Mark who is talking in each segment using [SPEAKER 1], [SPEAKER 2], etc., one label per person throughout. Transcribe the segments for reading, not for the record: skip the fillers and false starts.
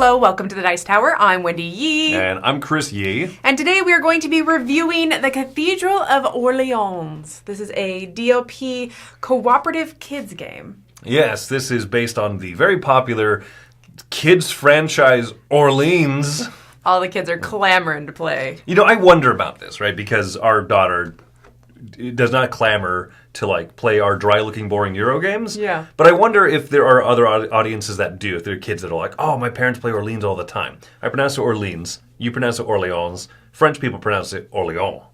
[SPEAKER 1] Hello, welcome to the Dice Tower. I'm Wendy Yi.
[SPEAKER 2] And I'm Chris Yi.
[SPEAKER 1] And today we are going to be reviewing the Cathedral of Orleans. This is a DLP cooperative kids game.
[SPEAKER 2] Yes, this is based on the very popular kids franchise Orleans.
[SPEAKER 1] All the kids are clamoring to play.
[SPEAKER 2] You know, I wonder about this, right? Because our daughter does not clamor to play our dry-looking, boring Euro games.
[SPEAKER 1] Yeah.
[SPEAKER 2] But I wonder if there are other audiences that do. If there are kids that are like, oh, my parents play Orleans all the time. I pronounce it Orleans. You pronounce it Orleans. French people pronounce it Orléans.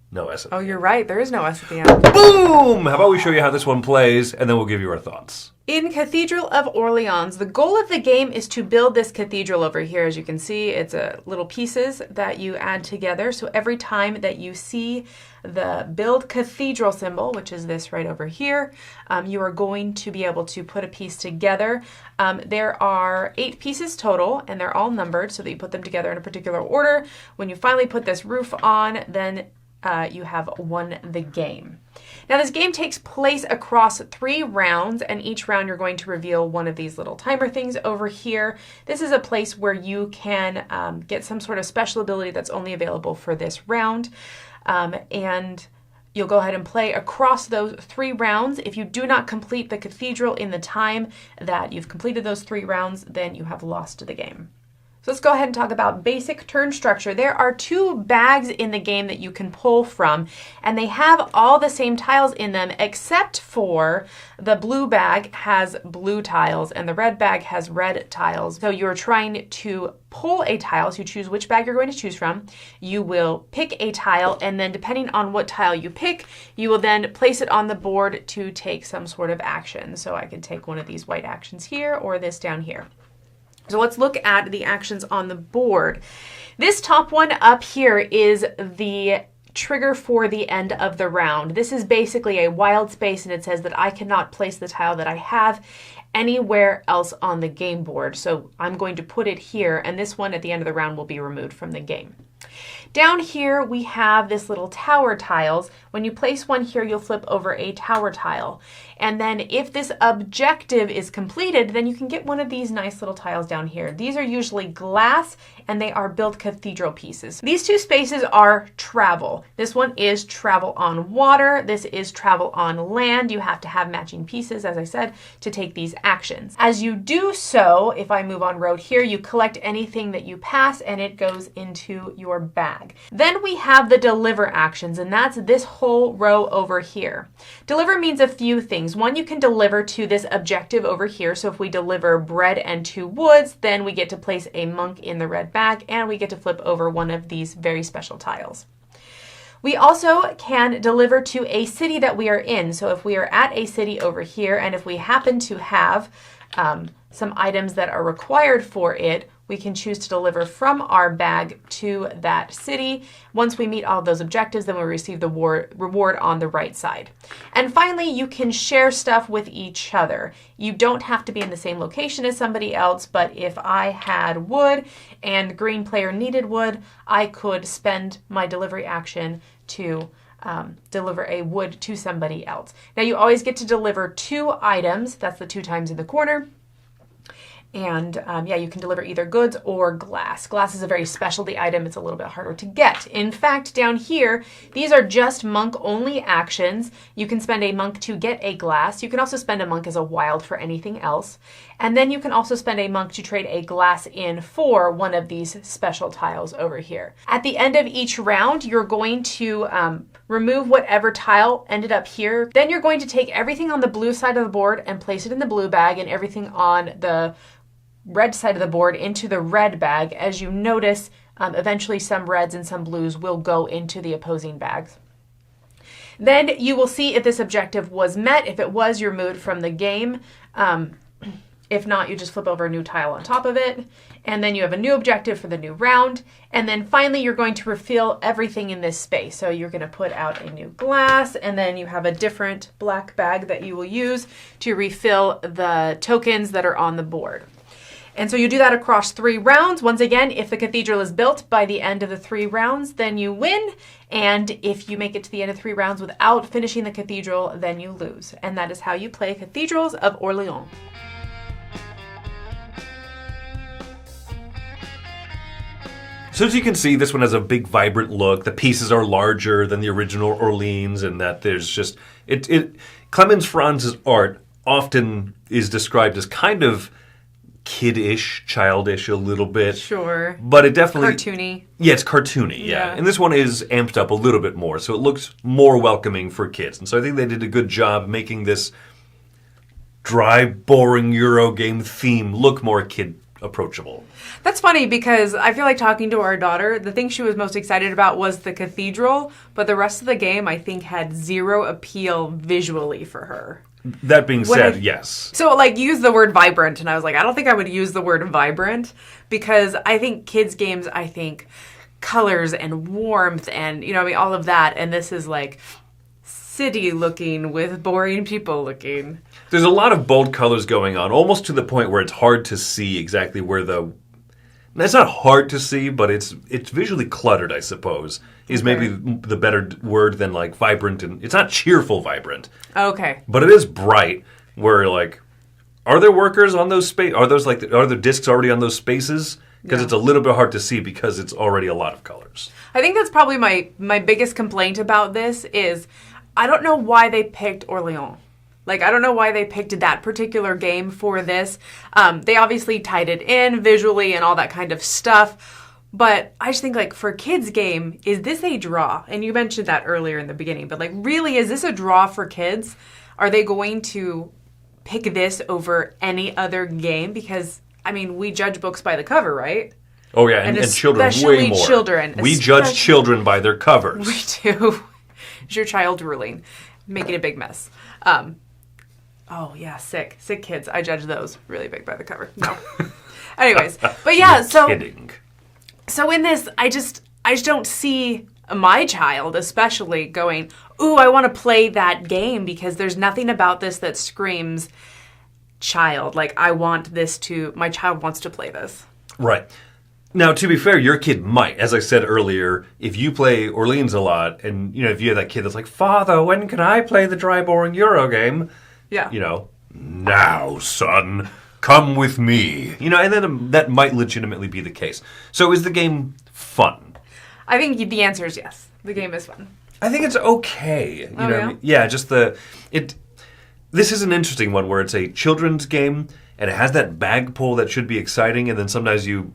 [SPEAKER 2] No S.
[SPEAKER 1] Oh, you're right. There is no S at the end.
[SPEAKER 2] Boom! How about we show you how this one plays, and then we'll give you our thoughts.
[SPEAKER 1] In Cathedral of Orleans, the goal of the game is to build this cathedral over here. As you can see, it's little pieces that you add together. So every time that you see the build cathedral symbol, which is this right over here, you are going to be able to put a piece together. There are 8 pieces total, and they're all numbered so that you put them together in a particular order. When you finally put this roof on, then you have won the game. Now this game takes place across 3 rounds, and each round you're going to reveal one of these little timer things over here. This is a place where you can get some sort of special ability that's only available for this round. And you'll go ahead and play across those 3 rounds. If you do not complete the cathedral in the time that you've completed those 3 rounds, then you have lost the game. So let's go ahead and talk about basic turn structure. There are 2 bags in the game that you can pull from, and they have all the same tiles in them except for the blue bag has blue tiles and the red bag has red tiles. So you're trying to pull a tile, so you choose which bag you're going to choose from. You will pick a tile, and then depending on what tile you pick, you will then place it on the board to take some sort of action. So I could take one of these white actions here or this down here. So let's look at the actions on the board. This top one up here is the trigger for the end of the round. This is basically a wild space, and it says that I cannot place the tile that I have anywhere else on the game board. So I'm going to put it here, and this one at the end of the round will be removed from the game. Down here we have this little tower tiles. When you place one here, you'll flip over a tower tile. And then if this objective is completed, then you can get one of these nice little tiles down here. These are usually glass, and they are built cathedral pieces. These 2 spaces are travel. This one is travel on water. This is travel on land. You have to have matching pieces, as I said, to take these actions. As you do so, if I move on road here, you collect anything that you pass, and it goes into your bag. Then we have the deliver actions, and that's this whole row over here. Deliver means a few things. One, you can deliver to this objective over here. So if we deliver bread and 2 woods, then we get to place a monk in the red bag, and we get to flip over one of these very special tiles. We also can deliver to a city that we are in. So if we are at a city over here, and if we happen to have some items that are required for it, we can choose to deliver from our bag to that city. Once we meet all of those objectives, then we receive the reward on the right side. And finally, you can share stuff with each other. You don't have to be in the same location as somebody else, but if I had wood and the green player needed wood, I could spend my delivery action to deliver a wood to somebody else. Now you always get to deliver 2 items. That's the 2 times in the corner. And yeah, you can deliver either goods or glass. Glass is a very specialty item. It's a little bit harder to get. In fact, down here, these are just monk-only actions. You can spend a monk to get a glass. You can also spend a monk as a wild for anything else. And then you can also spend a monk to trade a glass in for one of these special tiles over here. At the end of each round, you're going to remove whatever tile ended up here. Then you're going to take everything on the blue side of the board and place it in the blue bag, and everything on the red side of the board into the red bag. As you notice, eventually some reds and some blues will go into the opposing bags. Then you will see if this objective was met. If it was, you're moved from the game. If not, you just flip over a new tile on top of it. And then you have a new objective for the new round. And then finally, you're going to refill everything in this space. So you're going to put out a new glass, and then you have a different black bag that you will use to refill the tokens that are on the board. And so you do that across 3 rounds. Once again, if the cathedral is built by the end of the 3 rounds, then you win. And if you make it to the end of 3 rounds without finishing the cathedral, then you lose. And that is how you play Cathedrals of Orleans.
[SPEAKER 2] So as you can see, this one has a big, vibrant look. The pieces are larger than the original Orleans, and that there's just Clemens Franz's art often is described as kind of kiddish, childish a little bit.
[SPEAKER 1] Sure.
[SPEAKER 2] But it definitely...
[SPEAKER 1] Cartoony.
[SPEAKER 2] Yeah, it's cartoony, yeah. And this one is amped up a little bit more, so it looks more welcoming for kids. And so I think they did a good job making this dry, boring Euro game theme look more kid approachable.
[SPEAKER 1] That's funny because I feel like talking to our daughter, the thing she was most excited about was the cathedral, but the rest of the game I think had zero appeal visually for her.
[SPEAKER 2] That being said, yes.
[SPEAKER 1] So, like, you used the word vibrant, and I was like, I don't think I would use the word vibrant, because I think kids' games, I think colors and warmth and, I mean, all of that, and this is, like, city-looking with boring people-looking.
[SPEAKER 2] There's a lot of bold colors going on, almost to the point where it's hard to see exactly where the... It's not hard to see, but it's visually cluttered, I suppose, is maybe the better word than, like, vibrant. And it's not cheerful vibrant.
[SPEAKER 1] Okay.
[SPEAKER 2] But it is bright, where, like, are there workers on those spaces? Are there discs already on those spaces? Because it's a little bit hard to see because it's already a lot of colors.
[SPEAKER 1] I think that's probably my biggest complaint about this is I don't know why they picked Orleans. Like, I don't know why they picked that particular game for this. They obviously tied it in visually and all that kind of stuff. But I just think, like, for a kid's game, is this a draw? And you mentioned that earlier in the beginning. But, like, really, is this a draw for kids? Are they going to pick this over any other game? Because, I mean, we judge books by the cover, right?
[SPEAKER 2] Oh, yeah, and children way more.
[SPEAKER 1] Children.
[SPEAKER 2] We judge children by their covers.
[SPEAKER 1] We do. Is your child drooling? Making a big mess. Oh, yeah, sick kids. I judge those really big by the cover. No. Anyways, but yeah,
[SPEAKER 2] You're kidding.
[SPEAKER 1] So in this, I just don't see my child especially going, ooh, I want to play that game because there's nothing about this that screams child. Like, my child wants to play this.
[SPEAKER 2] Right. Now, to be fair, your kid might. As I said earlier, if you play Orleans a lot, and, if you have that kid that's like, Father, when can I play the dry, boring Euro game?
[SPEAKER 1] Yeah.
[SPEAKER 2] Now, son, come with me. And then that might legitimately be the case. So is the game fun?
[SPEAKER 1] I think the answer is yes. The game is fun.
[SPEAKER 2] I think it's okay.
[SPEAKER 1] Oh, yeah?
[SPEAKER 2] Yeah, just this is an interesting one where it's a children's game, and it has that bag pull that should be exciting, and then sometimes you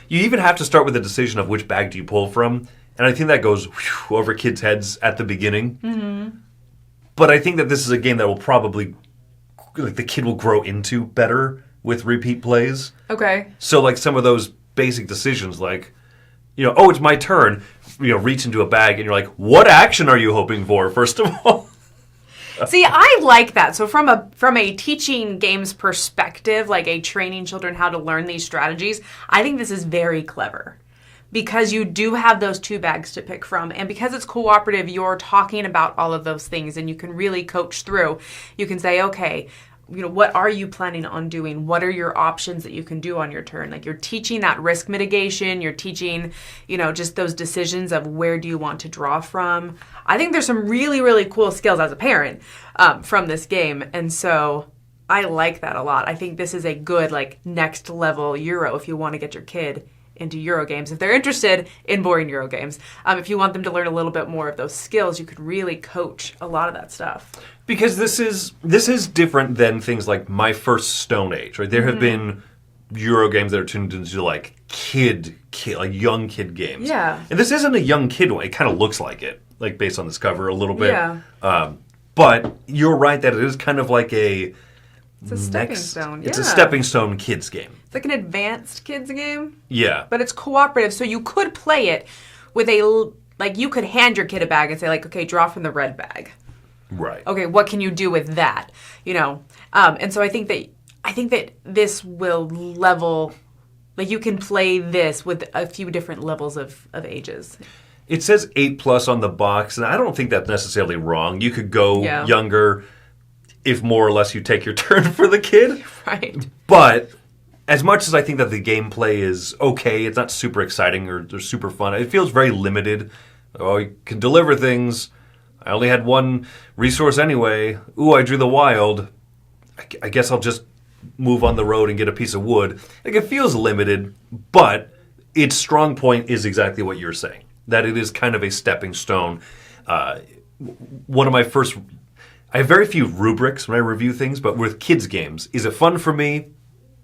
[SPEAKER 2] even have to start with the decision of which bag do you pull from, and I think that goes over kids' heads at the beginning. Mm-hmm. But I think that this is a game that will probably, like, the kid will grow into better with repeat plays.
[SPEAKER 1] Okay.
[SPEAKER 2] So, like, some of those basic decisions, like, oh, it's my turn, reach into a bag, and you're like, what action are you hoping for, first of all?
[SPEAKER 1] See, I like that. So from a teaching games perspective, like a training children how to learn these strategies, I think this is very clever. Because you do have those two bags to pick from. And because it's cooperative, you're talking about all of those things and you can really coach through. You can say, okay, what are you planning on doing? What are your options that you can do on your turn? Like, you're teaching that risk mitigation. You're teaching, just those decisions of where do you want to draw from. I think there's some really, really cool skills as a parent from this game. And so I like that a lot. I think this is a good, like, next level Euro if you want to get your kid into Euro games. If they're interested in boring Euro games, if you want them to learn a little bit more of those skills, you could really coach a lot of that stuff.
[SPEAKER 2] Because this is different than things like My First Stone Age, right? There have been Euro games that are tuned into like like young kid games.
[SPEAKER 1] Yeah.
[SPEAKER 2] And this isn't a young kid one. It kind of looks like it, like based on this cover a little bit.
[SPEAKER 1] Yeah.
[SPEAKER 2] But you're right that it is kind of like
[SPEAKER 1] it's a stepping stone.
[SPEAKER 2] It's a stepping stone kids game.
[SPEAKER 1] It's like an advanced kids game.
[SPEAKER 2] Yeah.
[SPEAKER 1] But it's cooperative, so you could play it with you could hand your kid a bag and say, like, okay, draw from the red bag.
[SPEAKER 2] Right.
[SPEAKER 1] Okay, what can you do with that? And so I think that this will level, like, you can play this with a few different levels of ages.
[SPEAKER 2] It says 8+ on the box, and I don't think that's necessarily wrong. You could go younger if more or less you take your turn for the kid.
[SPEAKER 1] Right.
[SPEAKER 2] But as much as I think that the gameplay is okay, it's not super exciting or super fun. It feels very limited. Oh, you can deliver things. I only had one resource anyway. Ooh, I drew the wild. I guess I'll just move on the road and get a piece of wood. Like, it feels limited, but its strong point is exactly what you're saying, that it is kind of a stepping stone. One of my first... I have very few rubrics when I review things, but with kids' games, is it fun for me?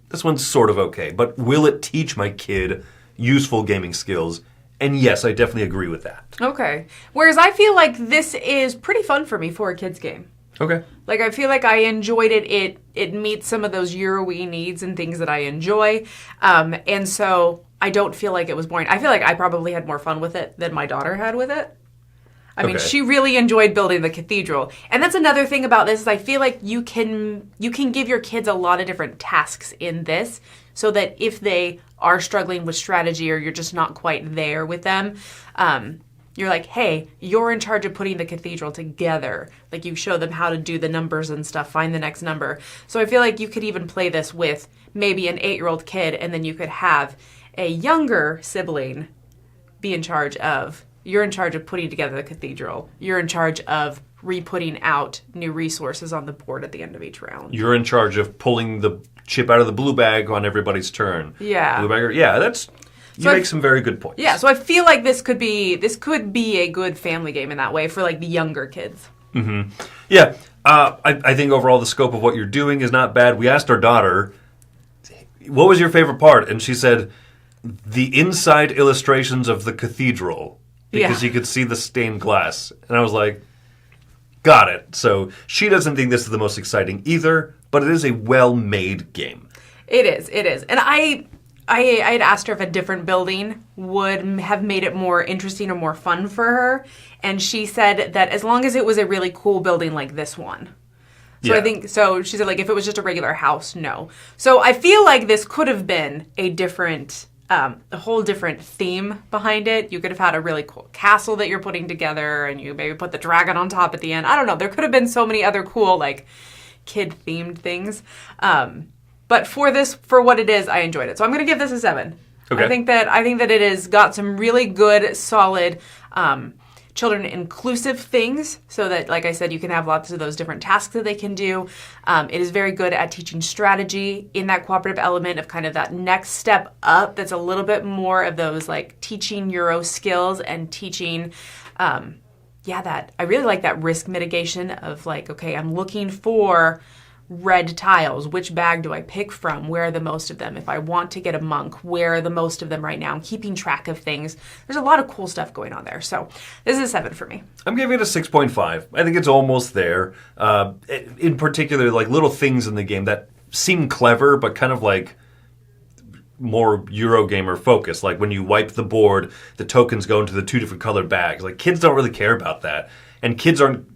[SPEAKER 2] This one's sort of okay. But will it teach my kid useful gaming skills? And yes, I definitely agree with that.
[SPEAKER 1] Okay. Whereas I feel like this is pretty fun for me for a kid's game.
[SPEAKER 2] Okay.
[SPEAKER 1] Like, I feel like I enjoyed it. It meets some of those Euro-y needs and things that I enjoy. And so I don't feel like it was boring. I feel like I probably had more fun with it than my daughter had with it. I mean, she really enjoyed building the cathedral. And that's another thing about this is I feel like you can give your kids a lot of different tasks in this so that if they are struggling with strategy or you're just not quite there with them, you're like, hey, you're in charge of putting the cathedral together. Like, you show them how to do the numbers and stuff, find the next number. So I feel like you could even play this with maybe an 8-year-old kid, and then you could have a younger sibling be in charge of... You're in charge of putting together the cathedral. You're in charge of re-putting out new resources on the board at the end of each round.
[SPEAKER 2] You're in charge of pulling the chip out of the blue bag on everybody's turn.
[SPEAKER 1] Yeah.
[SPEAKER 2] Blue bagger. Yeah, that's... You make some very good points.
[SPEAKER 1] Yeah, so I feel like this could be a good family game in that way for, like, the younger kids.
[SPEAKER 2] Mm-hmm. Yeah. I think overall the scope of what you're doing is not bad. We asked our daughter, what was your favorite part? And she said, the inside illustrations of the cathedral. Because you could see the stained glass. And I was like, got it. So she doesn't think this is the most exciting either, but it is a well-made game.
[SPEAKER 1] It is. And I had asked her if a different building would have made it more interesting or more fun for her. And she said that as long as it was a really cool building like this one. So I think, she said, like, if it was just a regular house, no. So I feel like this could have been a whole different theme behind it. You could have had a really cool castle that you're putting together, and you maybe put the dragon on top at the end. I don't know. There could have been so many other cool, like, kid-themed things. But for what it is, I enjoyed it. So I'm going to give this a 7. Okay. I think that it has got some really good, solid, children-inclusive things, so that, like I said, you can have lots of those different tasks that they can do. It is very good at teaching strategy in that cooperative element of kind of that next step up that's a little bit more of those, like, teaching Euro skills and teaching, that I really like that risk mitigation of, like, okay, I'm looking for red tiles. Which bag do I pick from? Where are the most of them? If I want to get a monk, where are the most of them right now? I'm keeping track of things. There's a lot of cool stuff going on there. So this is a 7 for me.
[SPEAKER 2] I'm giving it a 6.5. I think it's almost there. In particular, like, little things in the game that seem clever, but kind of like more Eurogamer focused. Like when you wipe the board, the tokens go into the 2 different colored bags. Like, kids don't really care about that. And kids aren't...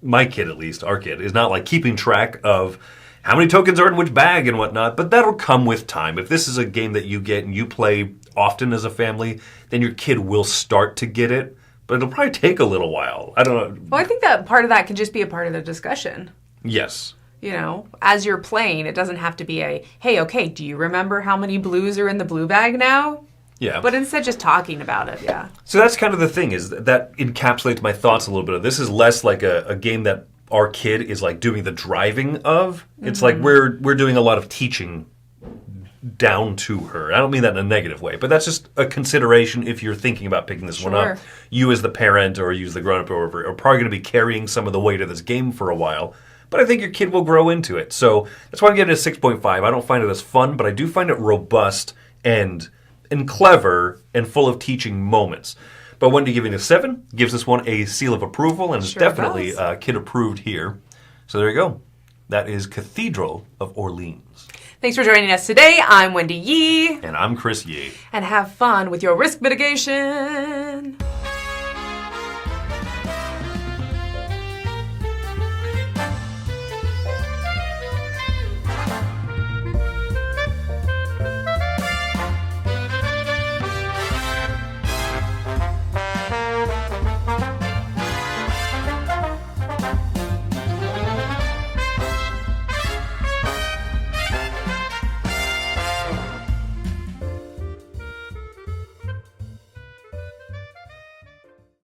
[SPEAKER 2] My kid, at least, our kid, is not, like, keeping track of how many tokens are in which bag and whatnot, but that'll come with time. If this is a game that you get and you play often as a family, then your kid will start to get it, but it'll probably take a little while. I don't know.
[SPEAKER 1] Well, I think that part of that can just be a part of the discussion.
[SPEAKER 2] Yes.
[SPEAKER 1] You know, as you're playing, it doesn't have to be hey, okay, do you remember how many blues are in the blue bag now?
[SPEAKER 2] Yeah.
[SPEAKER 1] But instead just talking about it, yeah.
[SPEAKER 2] So that's kind of the thing, is that encapsulates my thoughts a little bit. This is less like a game that our kid is, like, doing the driving of. It's like we're doing a lot of teaching down to her. I don't mean that in a negative way, but that's just a consideration if you're thinking about picking this one up. You as the parent or you as the grown-up are probably going to be carrying some of the weight of this game for a while. But I think your kid will grow into it. So that's why I'm giving it a 6.5. I don't find it as fun, but I do find it robust and clever and full of teaching moments. But Wendy giving it a 7 gives this one a seal of approval, and is definitely kid approved here. So there you go. That is Cathedral of Orleans.
[SPEAKER 1] Thanks for joining us today. I'm Wendy Yi.
[SPEAKER 2] And I'm Chris Yi.
[SPEAKER 1] And have fun with your risk mitigation.